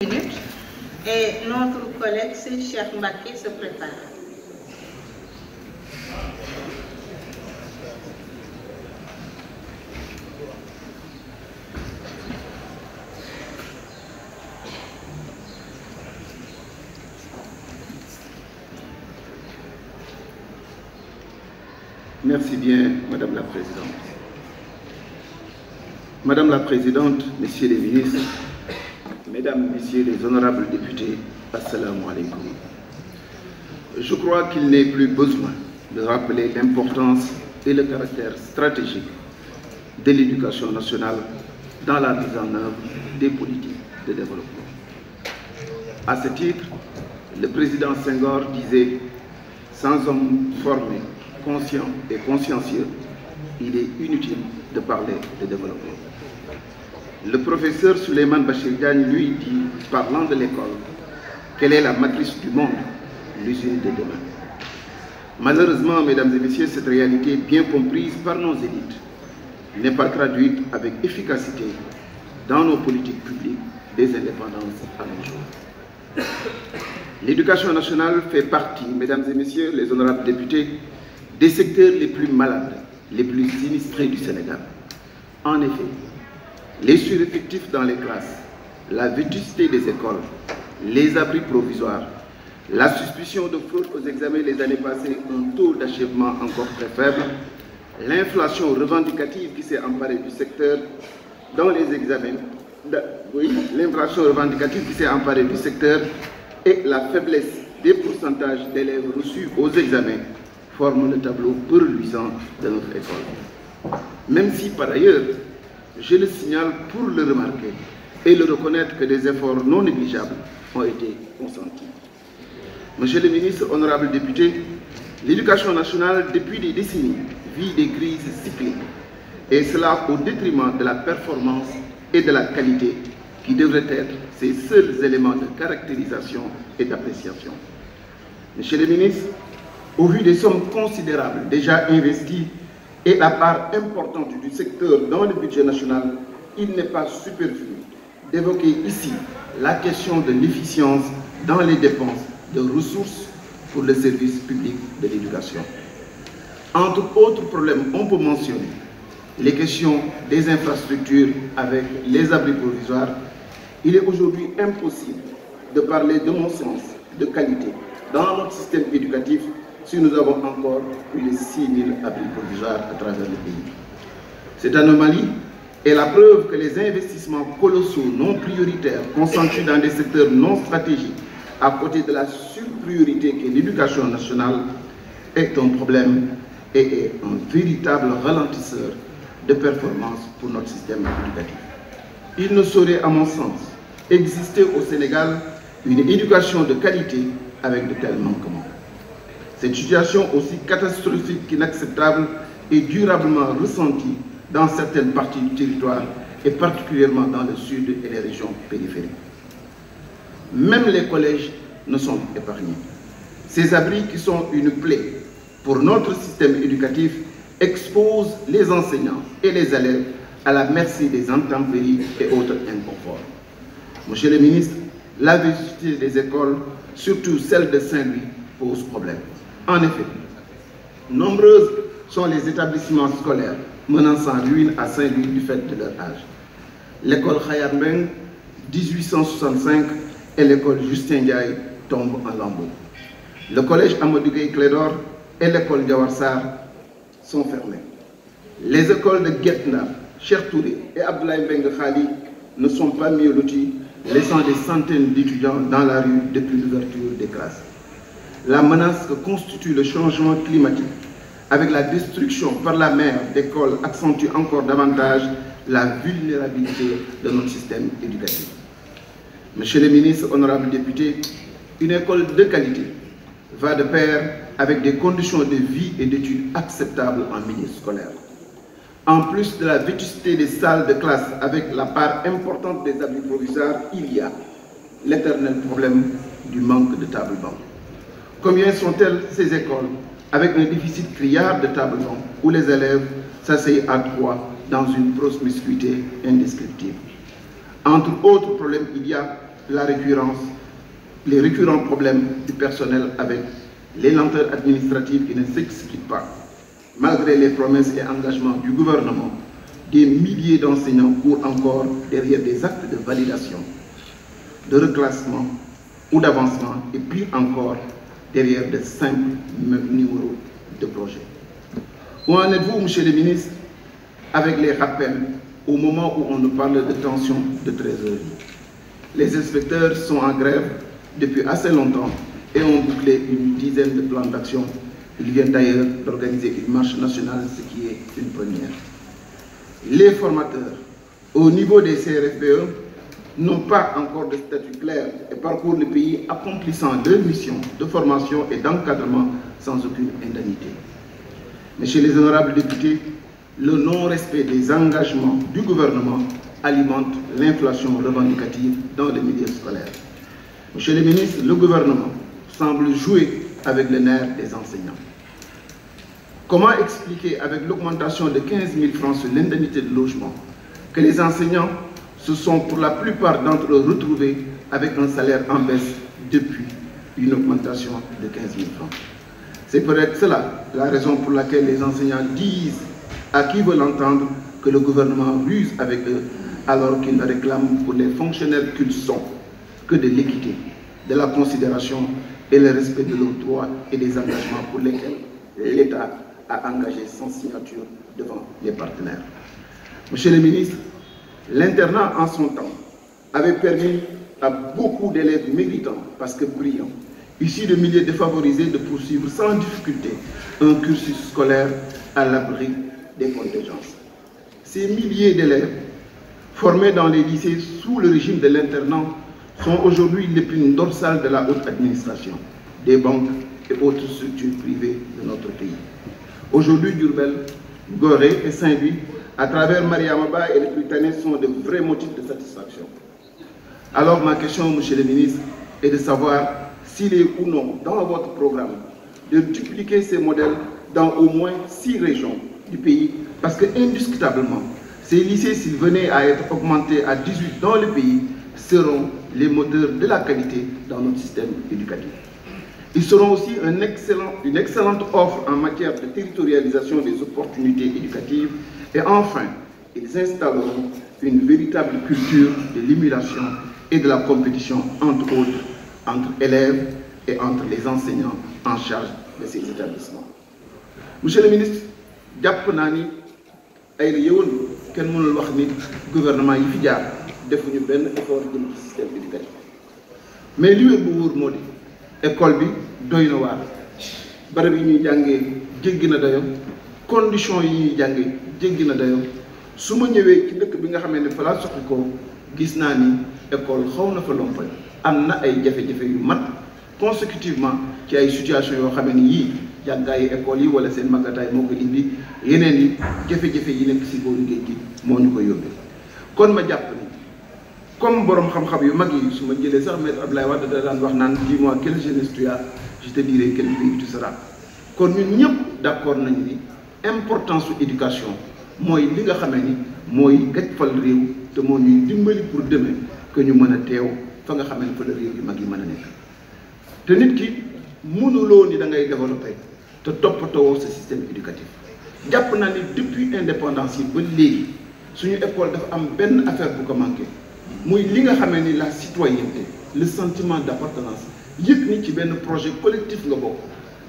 minutes et notre collègue Cheikh Mbacké se prépare. Merci bien, Madame la Présidente. Madame la Présidente, Messieurs les ministres, Mesdames, Messieurs les honorables députés, Assalamu alaikum. Je crois qu'il n'est plus besoin de rappeler l'importance et le caractère stratégique de l'éducation nationale dans la mise en œuvre des politiques de développement. À ce titre, le président Senghor disait « Sans homme formé, conscient et consciencieux, il est inutile de parler de développement. » Le professeur Souleymane Bachir Diagne lui dit, parlant de l'école, quelle est la matrice du monde, l'usine de demain. Malheureusement, mesdames et messieurs, cette réalité bien comprise par nos élites n'est pas traduite avec efficacité dans nos politiques publiques des indépendances à nos jours. L'éducation nationale fait partie, mesdames et messieurs les honorables députés, des secteurs les plus malades, les plus sinistrés du Sénégal. En effet, les sureffectifs dans les classes, la vétusté des écoles, les abris provisoires, la suspicion de fraude aux examens les années passées, un taux d'achèvement encore très faible, l'inflation revendicative qui s'est emparée du secteur dans les examens, l'inflation revendicative qui s'est emparée du secteur et la faiblesse des pourcentages d'élèves reçus aux examens forment le tableau peu reluisant de notre école. Même si par ailleurs, je le signale pour le remarquer et le reconnaître que des efforts non négligeables ont été consentis. Monsieur le ministre, honorable député, l'éducation nationale, depuis des décennies, vit des crises cycliques, et cela au détriment de la performance et de la qualité qui devraient être ses seuls éléments de caractérisation et d'appréciation. Monsieur le ministre, au vu des sommes considérables déjà investies et la part importante du secteur dans le budget national, il n'est pas superflu d'évoquer ici la question de l'efficience dans les dépenses de ressources pour le service public de l'éducation. Entre autres problèmes, on peut mentionner les questions des infrastructures avec les abris provisoires. Il est aujourd'hui impossible de parler, de mon sens, de qualité dans notre système éducatif si nous avons encore plus de 6 000 abris provisoires à travers le pays. Cette anomalie est la preuve que les investissements colossaux non prioritaires consentis dans des secteurs non stratégiques à côté de la surpriorité qu'est l'éducation nationale est un problème et est un véritable ralentisseur de performance pour notre système éducatif. Il ne saurait, à mon sens, exister au Sénégal une éducation de qualité avec de tels manquements. Cette situation aussi catastrophique qu'inacceptable est durablement ressentie dans certaines parties du territoire et particulièrement dans le sud et les régions périphériques. Même les collèges ne sont épargnés. Ces abris qui sont une plaie pour notre système éducatif exposent les enseignants et les élèves à la merci des intempéries et autres inconforts. Monsieur le ministre, la vétusté des écoles, surtout celle de Saint-Louis, pose problème. En effet, nombreuses sont les établissements scolaires menaçant ruine à Saint-Louis du fait de leur âge. L'école Khayar Mbeng, 1865, et l'école Justin Ndiaye tombent en lambeaux. Le collège Amadou Gueye Clédor et l'école Diawarsar sont fermées. Les écoles de Guetna, Cheikh Touré et Abdoulaye Mbengue Khali ne sont pas mieux lotis, laissant des centaines d'étudiants dans la rue depuis l'ouverture des classes. La menace que constitue le changement climatique avec la destruction par la mer d'écoles accentue encore davantage la vulnérabilité de notre système éducatif. Monsieur le ministre, honorables députés, une école de qualité va de pair avec des conditions de vie et d'études acceptables en milieu scolaire. En plus de la vétusté des salles de classe avec la part importante des abris provisoires, il y a l'éternel problème du manque de tables-bancs. Combien sont-elles ces écoles avec un déficit criard de tables-bancs où les élèves s'asseyent à trois dans une promiscuité indescriptible? Entre autres problèmes, il y a les récurrents problèmes du personnel avec les lenteurs administratives qui ne s'expliquent pas. Malgré les promesses et engagements du gouvernement, des milliers d'enseignants courent encore derrière des actes de validation, de reclassement ou d'avancement, et puis encore derrière de simples numéros de projet. Où en êtes-vous, monsieur le ministre, avec les rappels au moment où on nous parle de tension de trésorerie? Les inspecteurs sont en grève depuis assez longtemps et ont bouclé une dizaine de plans d'action. Ils viennent d'ailleurs d'organiser une marche nationale, ce qui est une première. Les formateurs, au niveau des CRFPE, n'ont pas encore de statut clair et parcourent le pays accomplissant leur mission de formation et d'encadrement sans aucune indemnité. Mais chez les honorables députés, le non-respect des engagements du gouvernement alimente l'inflation revendicative dans les milieux scolaires. Monsieur le ministre, le gouvernement semble jouer avec le nerf des enseignants. Comment expliquer, avec l'augmentation de 15 000 francs sur l'indemnité de logement, que les enseignants se sont pour la plupart d'entre eux retrouvés avec un salaire en baisse depuis une augmentation de 15 000 francs? C'est peut-être cela la raison pour laquelle les enseignants disent à qui veut l'entendre que le gouvernement ruse avec eux, alors qu'ils ne réclament pour les fonctionnaires qu'ils sont que de l'équité, de la considération et le respect de leurs droits et des engagements pour lesquels l'État a engagé son signature devant les partenaires. Monsieur le ministre, l'internat en son temps avait permis à beaucoup d'élèves méritants, parce que brillants, issus de milieux défavorisés, de poursuivre sans difficulté un cursus scolaire à l'abri des contingences. Ces milliers d'élèves formés dans les lycées sous le régime de l'internat sont aujourd'hui l'épine dorsale de la haute administration, des banques et autres structures privées de notre pays. Aujourd'hui, Diourbel, Gorée et Saint-Louis, à travers Mariamaba et les Prytanée, sont de vrais motifs de satisfaction. Alors ma question, monsieur le ministre, est de savoir s'il est ou non dans votre programme de dupliquer ces modèles dans au moins 6 régions du pays, parce que indiscutablement, ces lycées, s'ils venaient à être augmentés à 18 dans le pays, seront les moteurs de la qualité dans notre système éducatif. Ils seront aussi une excellente offre en matière de territorialisation des opportunités éducatives. Et enfin, ils installeront une véritable culture de l'émulation et de la compétition, entre autres, entre élèves et entre les enseignants en charge de ces établissements. Monsieur le ministre, jàpp naa ni ay la yëwoon kenn mënul wax ni gouvernement yi fi jaar defuñu benn effort jëm ci système éducatif. Mais li wér bu wóor moo di école bi doy na waar, barab yi ñuy jàngee jéggi na dayo, conditions yi ñuy jàngee jéggi na dayo. Su ma ñëwee ci dëkk bi nga xamee ne fa laa soxla ko gis naa ni école xaw na fa lompañ, am na ay jafe-jafe yu mat consécutivement ci ay situation yoo xamee ni yii jàngaayu école yi wala seen magataay moo ko indi, yeneen yi jafe-jafe yi nekk si booru géej gi moo ñu ko yóbbee. Kon ma jàpp ni comme borom xam-xam yu mag yi, su ma jëlee sax maître Abdoulaye Wade da daan wax naan dis-moi quelle jeunesse tu as, je te dirai quel pays tu seras. Kon ñun ñëpp d'accord nañu ni importance su éducation mooy li nga xamee ni mooy gàccal réew te moo ñuy dimbali pour demain que ñu mën a teew fa nga xamee ne fa la réew yu mag yi mën a nekk. Te nit ki mënuloo ni da ngay développer te toppatoo sa système éducatif. Jàpp naa ni depuis indépendance yi ba léegi suñu école dafa am benn affaire bu ko manqué muy li nga xamee ni la citoyenneté, le sentiment d'appartenance, yëg ni ci benn projet collectif nga bokk.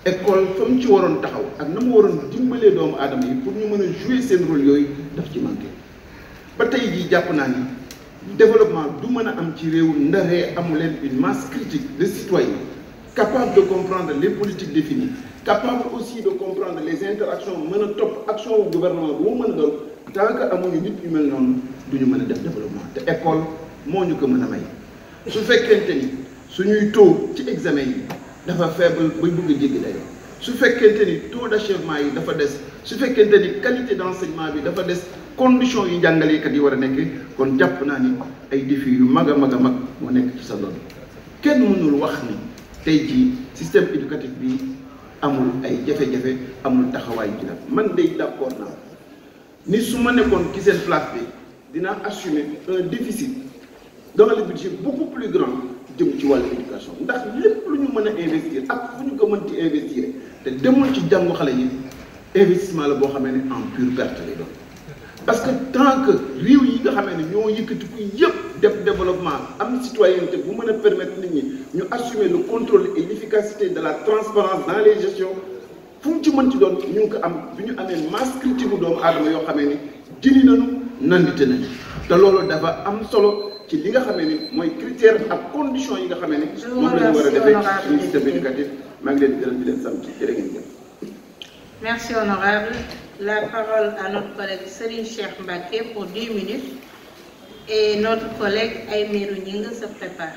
École fa mu ci waroon taxaw ak na mu waroon dimbalee doomu aadama yi pour ñu mën a jouer seen rôle yooyu daf ci manqué. Ba tey jii jàpp naa ni développement du mën a am ci réew ndaree amu leen une masse critique de citoyens capable de comprendre les politiques définies, capable aussi de comprendre les interactions, mën a topp action au gouvernement bu mu mën a doon tant que amuñu nit yu mel noonu du ñu mën a def développement. Te école moo ñu ko mën a may. Su fekkente ni suñuy taux ci examen yi dafa faible bay bëgg a jéggi dayoo, su fekkente ni taux d'achèvement yi dafa des, su fekkente ni qualité d'enseignement bi dafa des, conditions yi jàngalekat yi war a nekk, kon jàpp naa ni ay défis yu mag a mag a mag moo nekk ci sa doon. Kenn mënul wax ni tey jii système éducatif bi amul ay jafe-jafe, amul taxawaay ji la. Man day d'accord naa ni su ma nekkoon ci seen place bi dinaa assumer un déficit dans le budget beaucoup plus grand jëm ci wàllu éducation ndax lépp lu ñu mën a investir ak fu ñu ko mën ci investir te demul ci jàngu xale yi investissement la boo xamee ne en pure perte lay doon parce que tant que réew yi nga xamee ne ñoo yëkkati ko yëpp def développement am citoyenneté bu mën a permettre nit ñi ñu assumer le contrôle et l'efficacité de la transparence dans les gestions fu mu ci mën ci doon ñu ngi ko am bi ñu amee masse critique bu doomu aadama yoo xamee ni jëli nañu nandite nañu te loolu dafa am solo ci li nga xamee ni mooy critère ak condition yi nga xamee ni moom la ñu war a defee suñu système éducatif maa ngi leen di gërëm di leen sant jërë ngeen jëf. Merci honorable. La parole à notre collègue Serigne Cheikh Mbacké pour 10 minutes et notre collègue Aïmirou Gningue se prépare.